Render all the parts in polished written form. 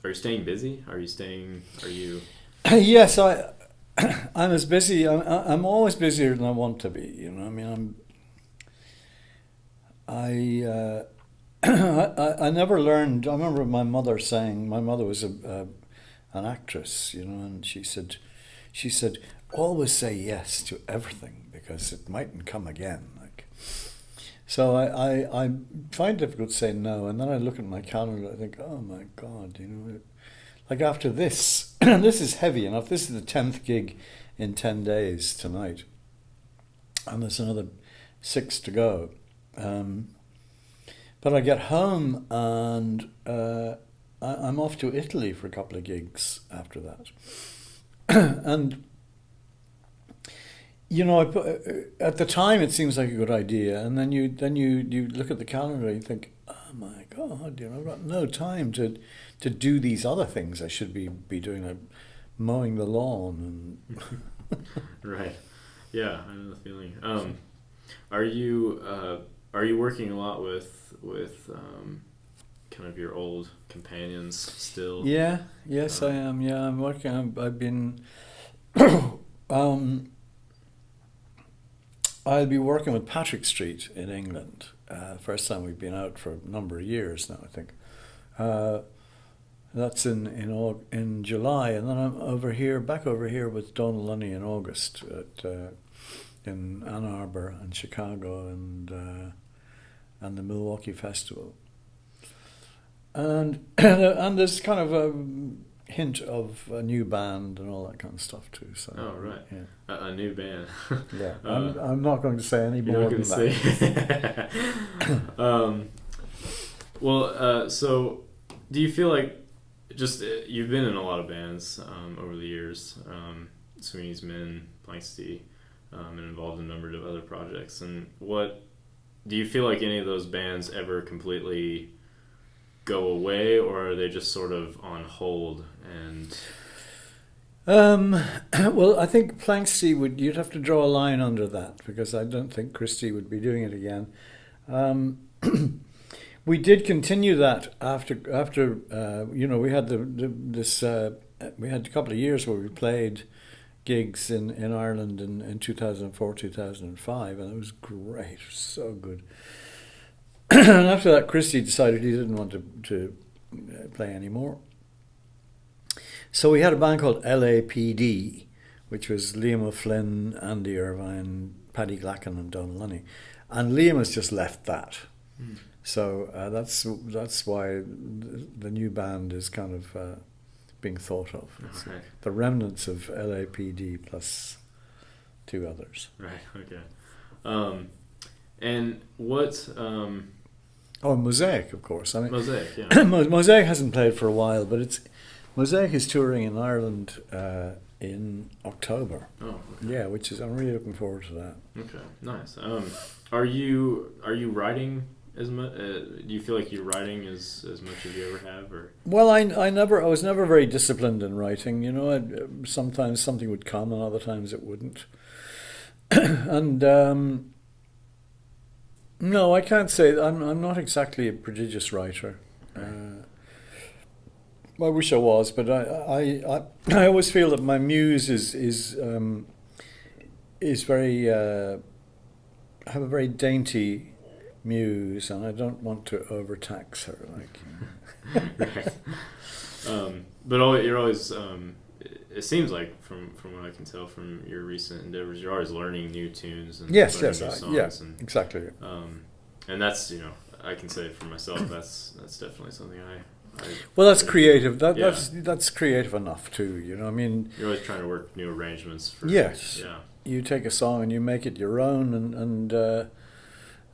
Are you staying busy? Are you? Yes, I'm as busy. I'm always busier than I want to be. You know, I mean, I I never learned. I remember my mother saying. My mother was an actress, you know, and she said, always say yes to everything because it mightn't come again. Like, so I find it difficult to say no, and then I look at my calendar. I think, oh my God, you know, like after this, this is heavy enough. This is the 10th gig in 10 days tonight, and there's another six to go. Um, but I get home and I'm off to Italy for a couple of gigs after that, and you know, at the time it seems like a good idea, and then you look at the calendar and you think, oh my God, you know, I've got no time to do these other things I should be doing, like mowing the lawn Right. Yeah, I know the feeling. Are you are you working a lot with kind of your old companions still? yeah, yes, I Um, am. Yeah, I'm working. I've been. um, I'll be working with Patrick Street in England. First time we've been out for a number of years now, I think. Uh, that's in July, and then I'm back over here with Donald Lunny in August in Ann Arbor and Chicago and the Milwaukee Festival. And and there's kind of a hint of a new band and all that kind of stuff too. So oh, right. yeah, A new band. yeah. uh, I'm not going to say any you're not more going than to that. say. um, well, so do you feel like just you've been in a lot of bands over the years, Sweeney's Men, Blank Sea, and involved in a number of other projects. And what do you feel like any of those bands ever completely go away, or are they just sort of on hold? And Um, well, I think Planksty you'd have to draw a line under that because I don't think Christie would be doing it again. Um, we did continue that after you know, we had we had a couple of years where we played gigs in Ireland in 2004 2005, and it was great. It was so good. And after that, Christie decided he didn't want to play anymore. So we had a band called LAPD, which was Liam O'Flynn, Andy Irvine, Paddy Glacken, and Don Lunny, and Liam has just left that. mm, So that's why the new band is kind of being thought of. It's right, the remnants of LAPD plus two others. right, okay. Um, and what Oh, Mosaic, of course. I Mosaic? Yeah. mean, Mosaic hasn't played for a while, but it's Mosaic is touring in Ireland in October. Oh, okay. Yeah, which is I'm really looking forward to that. Okay, nice. Are you writing as much? Do you feel like you're writing as much as you ever have, or? Well, I was never very disciplined in writing. You know, sometimes something would come, and other times it wouldn't. And no, I can't say I'm not exactly a prodigious writer. Right. I wish I was, but I always feel that my muse is very I have a very dainty muse, and I don't want to overtax her. Like, Right. But you're always. It seems like from what I can tell from your recent endeavors, you're always learning new tunes and yes, learning yes, new yeah, songs, exactly. um, and that's I can say for myself that's definitely something Well, that's I creative. yeah. That's creative enough too. You know, I mean, You're always trying to work new arrangements for yes, yeah. you take a song and you make it your own,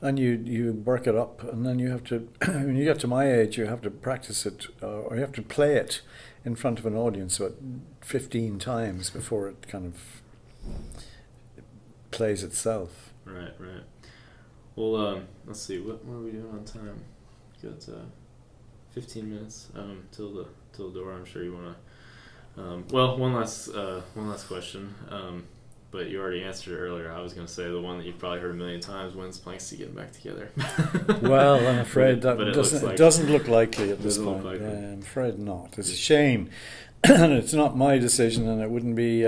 and you work it up, and then you have to. When you get to my age, you have to practice it, or you have to play it in front of an audience about 15 times before it kind of plays itself. Right, right. Well, let's see. What are we doing on time? We got 15 minutes till the door. I'm sure you want to. Well, one last question. but you already answered it earlier. I was going to say the one that you've probably heard a million times: when's Planxty getting back together? Well, I'm afraid that But it doesn't look likely at this point. Likely. Yeah, I'm afraid not. It's a shame. And it's not my decision, and it wouldn't be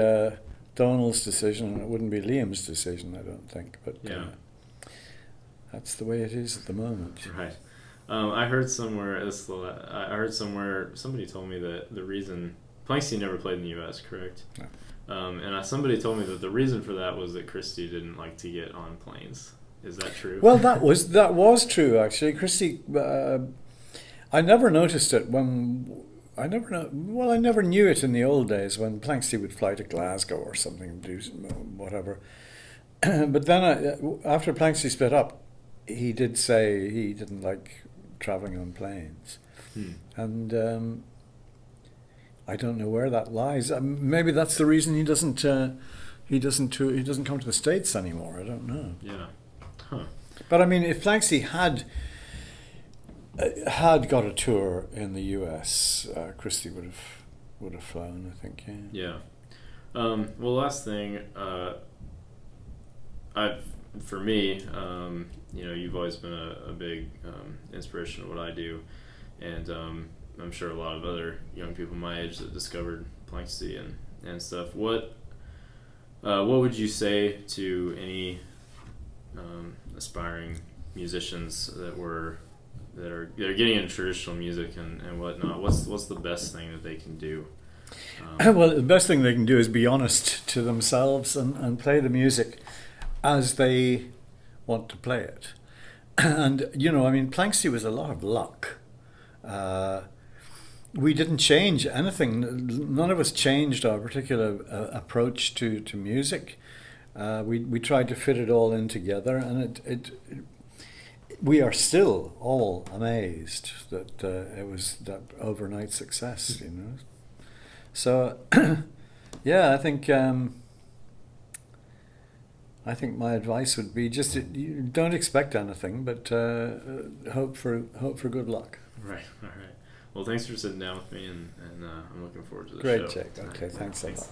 Donald's decision, and it wouldn't be Liam's decision, I don't think. But that's the way it is at the moment. Right. I heard somewhere. I heard somewhere somebody told me that the reason Planxty never played in the U.S. Correct? No. And somebody told me that the reason for that was that Christy didn't like to get on planes. Is that true? Well, that was true actually. Christy, I never noticed it when I never knew it in the old days when Planxty would fly to Glasgow or something, do whatever. But then after Planxty split up, he did say he didn't like traveling on planes, and I don't know where that lies. Maybe that's the reason he doesn't come to the States anymore. I don't know. Yeah. Huh. But I mean, if Planxty had got a tour in the US, Christy would have flown, I think. Yeah. Well, last thing, for me, you've always been a big inspiration of what I do, and I'm sure a lot of other young people my age that discovered Planxty and stuff. What would you say to any aspiring musicians that are getting into traditional music and whatnot? What's the best thing that they can do? Well, the best thing they can do is be honest to themselves and play the music as they want to play it. And Planxty was a lot of luck. We didn't change anything. None of us changed our particular approach to music. We tried to fit it all in together, and we are still all amazed that it was that overnight success. So, yeah, I think my advice would be just you don't expect anything, but hope for good luck. Right. All right. Well, thanks for sitting down with me, and I'm looking forward to the show. Great, Jake. Okay, thanks a lot.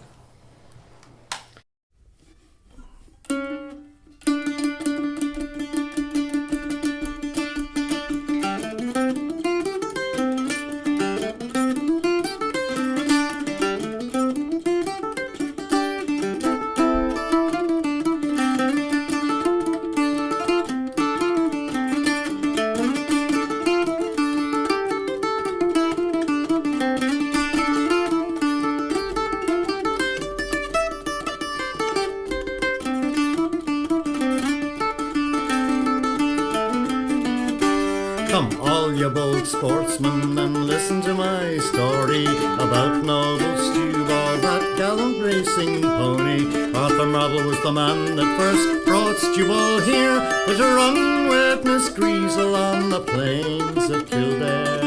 Come, all you bold sportsmen, and listen to my story about noble Stewball, that gallant racing pony. Arthur Marble was the man that first brought Stewball here to run with Miss Greasel on the plains of Kildare.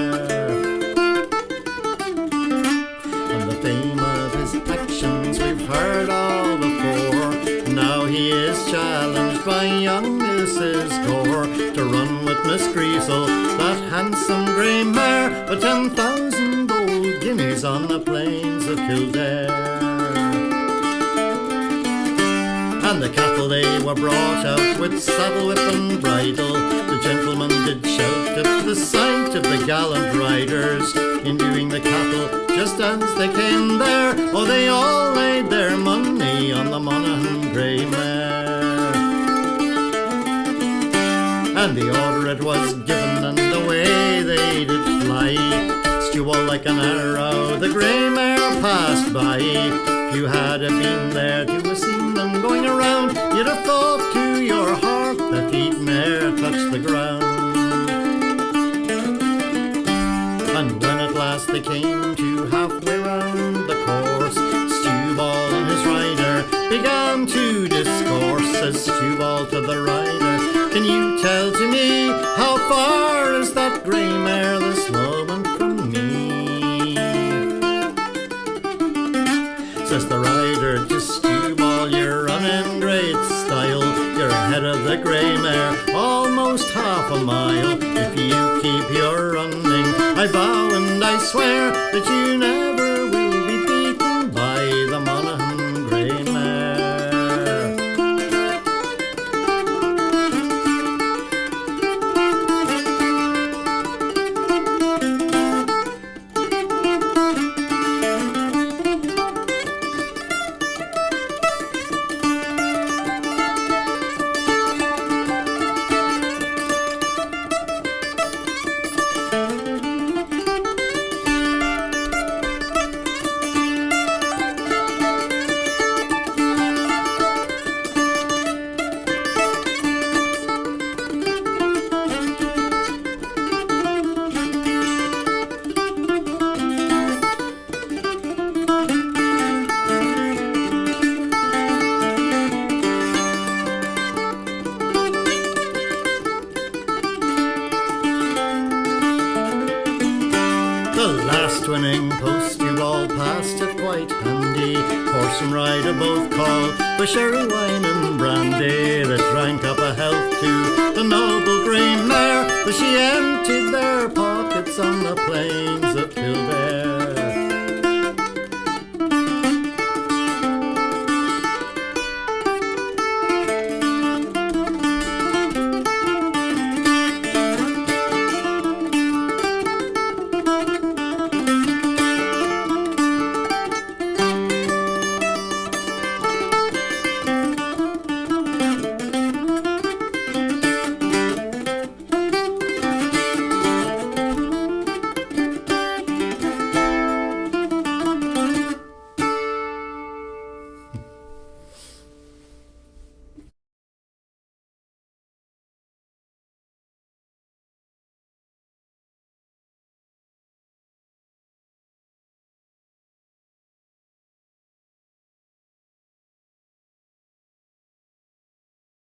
And the fame of his actions we've heard all before. Now he is challenged by young Mrs. Gore to run with Miss Greasel, that handsome grey mare, for 10,000 gold guineas on the plains of Kildare. And the cattle they were brought out with saddle, whip and bridle. The gentlemen did shout at the sight of the gallant riders, in viewing the cattle just as they came there. Oh, they all laid their money on the Monaghan grey mare. And the order it was given, and away they did fly. Stewball like an arrow, the grey mare passed by. If you had been there to have seen them going around, you'd have thought to your heart that he'd ne'er touched the ground. And when at last they came to halfway round the course, Stewball and his rider began to discourse. Says Stewball to the rider, can you tell to me how far is that grey mare this moment from me? Says the rider to Stewball, you're running great style. You're ahead of the grey mare almost half a mile. If you keep your running, I vow and I swear that you never will be beaten by the Monaghan grey mare. The last winning post you all passed it quite handy. Horse and rider both called for sherry, wine and brandy. They drank up a health to the noble green mare, for she emptied their pockets on the plains of Kildare.